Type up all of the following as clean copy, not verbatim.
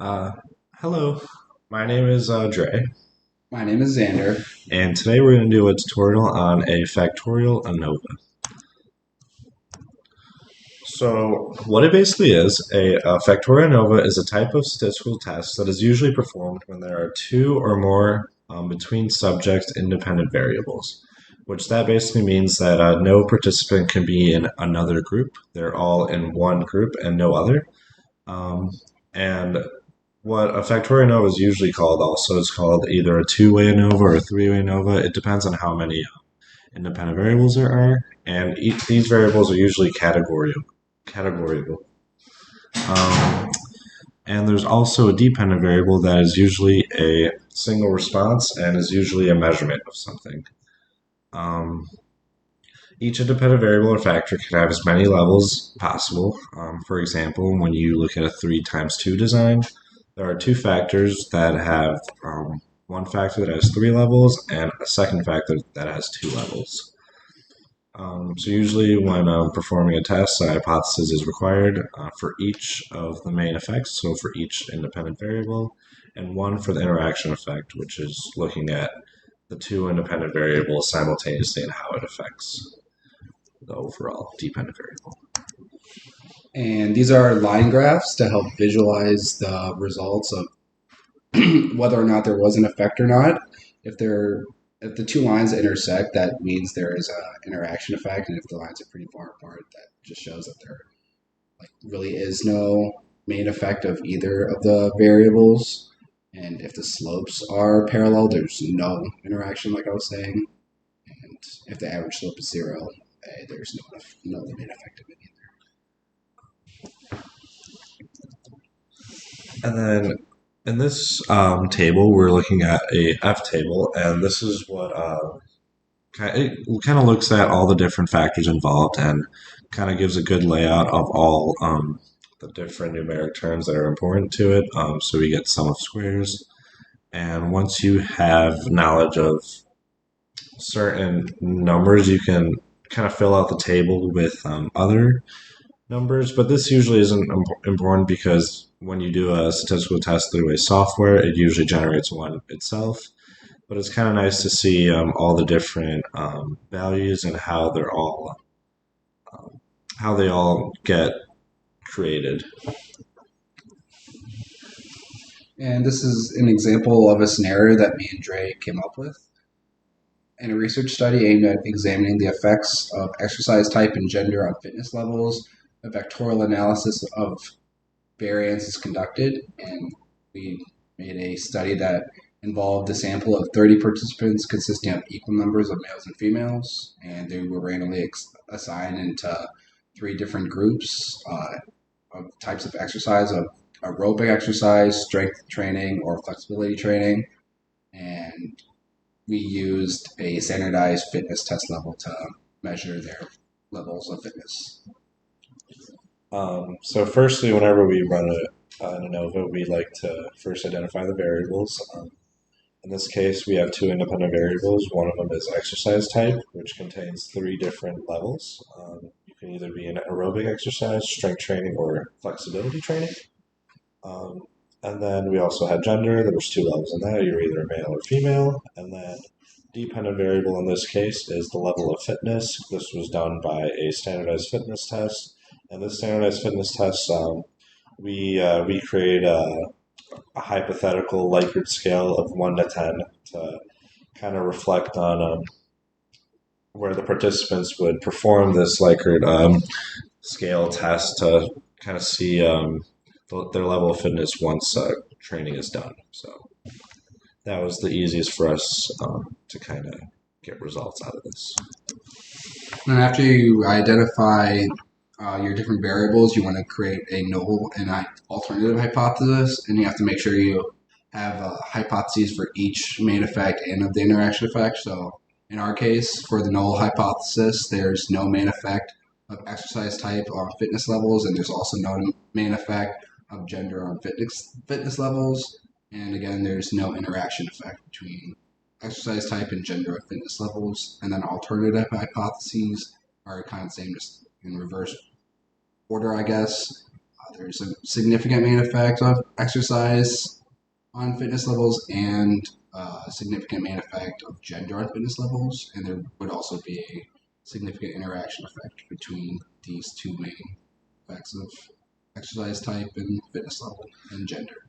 Uh, Hello, my name is Dre, My name is Xander. and today we're going to do a tutorial on a factorial ANOVA. So, what it basically is, a factorial ANOVA is a type of statistical test that is usually performed when there are two or more between subjects independent variables, which that basically means that no participant can be in another group. They're all in one group and no other. Um, and What a factorial ANOVA is usually called also is called either a two-way ANOVA or a three-way ANOVA. It depends on how many independent variables there are, and these variables are usually categorical. Um, and there's also a dependent variable that is usually a single response and is usually a measurement of something. Um, each independent variable or factor can have as many levels possible. For example, when you look at a 3 times 2 design, there are two factors that have one factor that has three levels and a second factor that has two levels. So usually when performing a test, a hypothesis is required for each of the main effects, so for each independent variable, and one for the interaction effect, which is looking at the two independent variables simultaneously and how it affects the overall dependent variable. And these are line graphs to help visualize the results of whether or not there was an effect or not. If there if the two lines intersect, that means there is an interaction effect, and if the lines are pretty far apart, that just shows that there really is no main effect of either of the variables. And if the slopes are parallel, there's no interaction, like I was saying. And if the average slope is zero, there's no main effect of it either. And then in this table, we're looking at a F table, and this is what it kind of looks at all the different factors involved and kind of gives a good layout of all the different numeric terms that are important to it. So we get sum of squares, and once you have knowledge of certain numbers, you can kind of fill out the table with other numbers, but this usually isn't important because when you do a statistical test through a software, it usually generates one itself. But it's kind of nice to see all the different values and how they all get created. And this is an example of a scenario that me and Dre came up with. In a research study aimed at examining the effects of exercise type and gender on fitness levels, a vectorial analysis of variance is conducted, and we made a study that involved a sample of 30 participants consisting of equal numbers of males and females, and they were randomly assigned into three different groups of types of exercise of aerobic exercise, strength training, or flexibility training. And we used a standardized fitness test level to measure their levels of fitness. So, firstly, whenever we run an ANOVA, we like to first identify the variables. In this case, we have two independent variables. One of them is exercise type, which contains three different levels. You can either be in aerobic exercise, strength training, or flexibility training. Um, and then we also had gender. There was two levels in that. You're either male or female. And then dependent variable in this case is the level of fitness. This was done by a standardized fitness test. And this standardized fitness test, we create a hypothetical Likert scale of 1 to 10 to kind of reflect on where the participants would perform this Likert scale test to kind of see their level of fitness once training is done. So that was the easiest for us to kind of get results out of this. And after you identify your different variables, you want to create a null and an alternative hypothesis, and you have to make sure you have hypotheses for each main effect and of the interaction effect. So in our case, for the null hypothesis, there's no main effect of exercise type on fitness levels, and there's also no main effect of gender on fitness levels. And again, there's no interaction effect between exercise type and gender of fitness levels. And then alternative hypotheses are kind of the same, just in reverse order, I guess. there's a significant main effect of exercise on fitness levels and a significant main effect of gender on fitness levels, and there would also be a significant interaction effect between these two main effects of exercise type and fitness level and gender.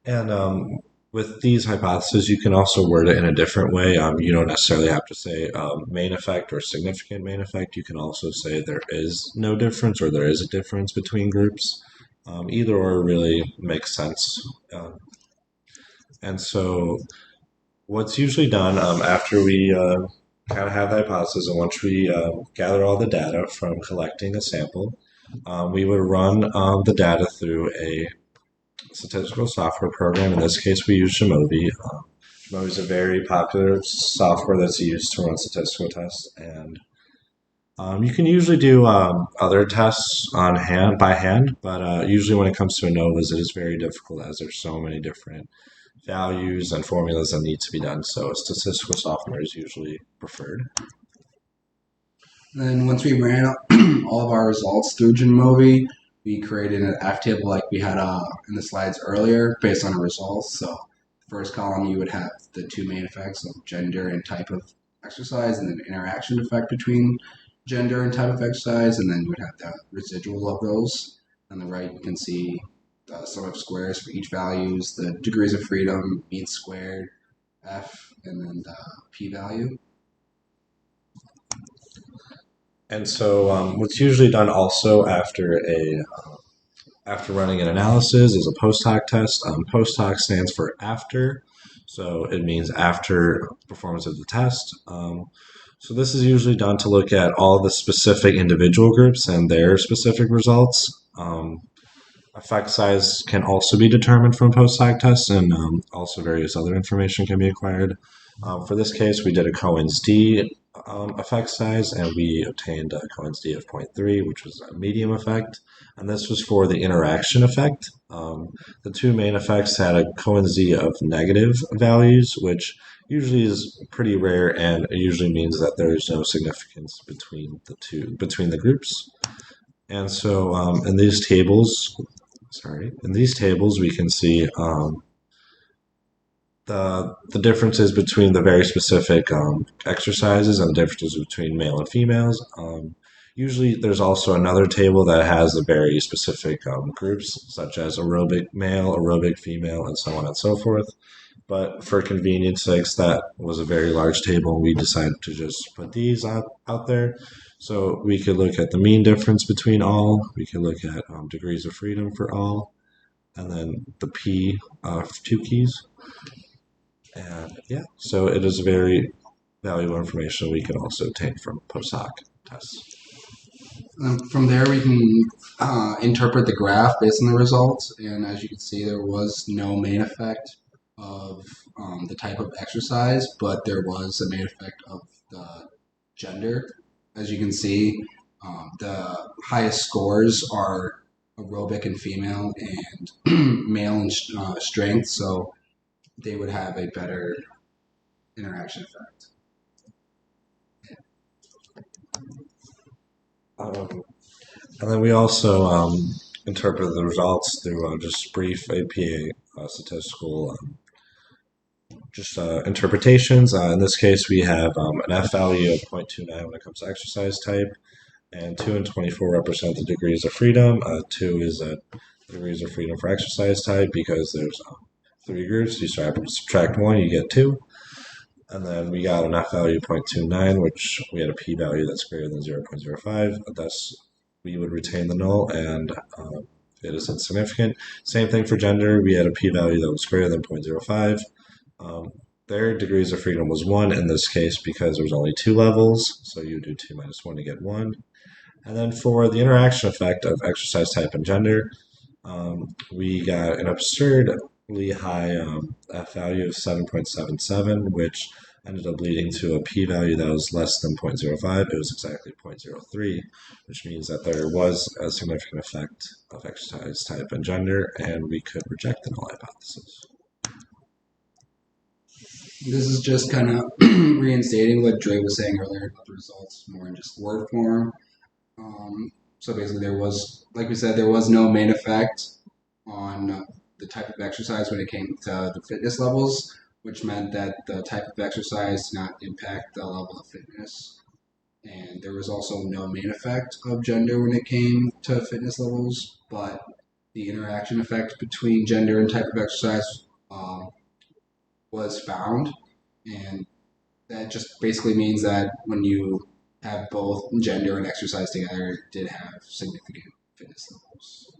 And with these hypotheses, you can also word it in a different way. You don't necessarily have to say main effect or significant main effect. You can also say there is no difference or there is a difference between groups. Either or really makes sense. And so, what's usually done after we kind of have the hypothesis, and once we gather all the data from collecting a sample, we would run the data through a statistical software program. In this case, we use Jamovi. Jamovi is a very popular software that's used to run statistical tests, and you can usually do other tests on hand by hand, but usually when it comes to ANOVAs, it is very difficult as there's so many different values and formulas that need to be done. So statistical software is usually preferred. Then once we ran all of our results through Jamovi, we created an F table like we had in the slides earlier based on the results. So the first column you would have the two main effects of gender and type of exercise, and then interaction effect between gender and type of exercise, and then you would have the residual of those. On the right, you can see the sum of squares for each values, the degrees of freedom, mean squared, F, and then the p-value. And so, what's usually done also after running an analysis is a post hoc test. Post hoc stands for after, so it means after performance of the test. So this is usually done to look at all the specific individual groups and their specific results. Effect size can also be determined from post hoc tests, and also various other information can be acquired. For this case, we did a Cohen's d effect size, and we obtained a Cohen's d of zero point 0.3, which was a medium effect. And this was for the interaction effect. The two main effects had a Cohen's d of negative values, which usually is pretty rare, and it usually means that there is no significance between the groups. And so in these tables, we can see the differences between the very specific exercises and the differences between male and females. Usually, there's also another table that has the very specific groups, such as aerobic male, aerobic female, and so on and so forth. But for convenience sakes, that was a very large table, and we decided to just put these out there. So we could look at the mean difference between all, we could look at degrees of freedom for all, and then the P two keys. And yeah, so it is very valuable information we can also obtain from post hoc tests. From there, we can interpret the graph based on the results, and as you can see, there was no main effect of the type of exercise, but there was a main effect of the gender. As you can see, the highest scores are aerobic and female, and male in strength, so they would have a better interaction effect. And then we also interpret the results through just brief APA statistical interpretations. In this case, we have an F value of 0.29 when it comes to exercise type, and 2 and 24 represent the degrees of freedom. 2 is degrees of freedom for exercise type because there's 3 groups. You subtract 1, you get 2. And then we got an F value of 0.29, which we had a P value that's greater than 0.05. Thus, we would retain the null, and it is insignificant. Same thing for gender. We had a P value that was greater than 0.05. Their degrees of freedom was 1 in this case because there was only 2 levels, so you do 2 minus 1 to get 1. And then for the interaction effect of exercise type and gender, we got an absurdly high F value of 7.77, which ended up leading to a p-value that was less than 0.05. It was exactly 0.03, which means that there was a significant effect of exercise type and gender, and we could reject the null hypothesis. This is just kind of reinstating what Dre was saying earlier about the results more in just word form. So basically, there was, like we said, there was no main effect on the type of exercise when it came to the fitness levels, which meant that the type of exercise did not impact the level of fitness. And there was also no main effect of gender when it came to fitness levels, but the interaction effect between gender and type of exercise was found, and that just basically means that when you have both gender and exercise together, it did have significant fitness levels.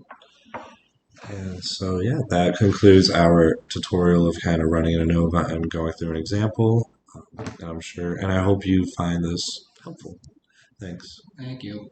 And so, yeah, that concludes our tutorial of kind of running an ANOVA and going through an example. And I hope you find this helpful. Thanks. Thank you.